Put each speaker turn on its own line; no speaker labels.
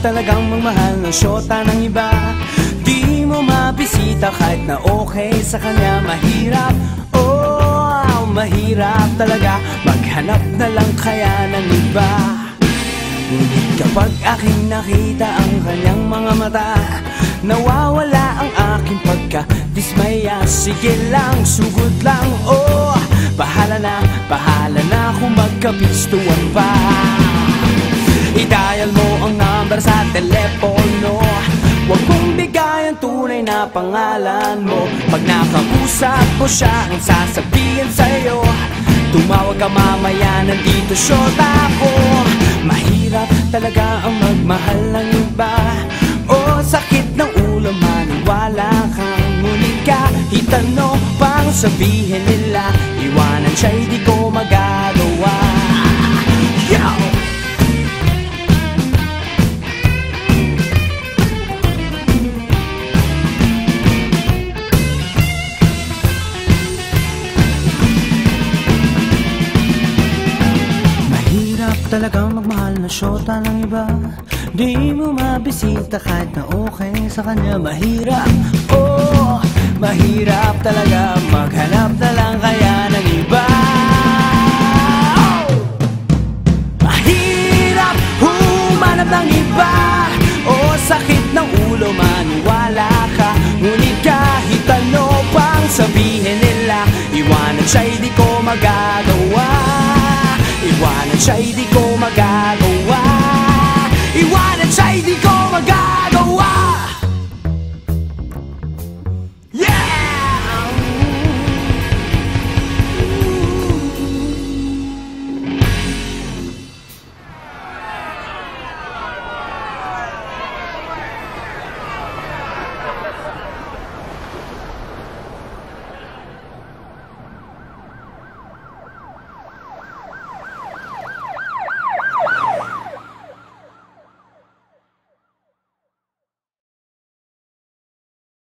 talagang magmahal ng syota ng iba. Di mo mabisita kahit na okay sa kanya. Mahirap, oh, mahirap talaga maghanap na lang kaya ng iba. Ngunit kapag aking nakita ang kanyang mga mata, nawawala ang aking pagka-dismaya. Sige lang, sugod lang, oh, bahala na kung magkapistuan pa. I-dial mo ang number sa telepono, huwag mong bigay ang tunay na pangalan mo. Pag nakausap mo siya, ang sasabihin sa'yo, tumawag ka mamaya, nandito syota ko. Mahirap talaga ang magmahal ng iba. Oh, sakit ng ulo, maniwala kang ngunit kahit ano pang sabihin nila, iwanan siya'y di ko magagawa. Yo! Talagang magmahal na syota ng iba. Di mo mabisita kahit na okay sa kanya. Mahirap, oh, mahirap talaga maghanap na lang kaya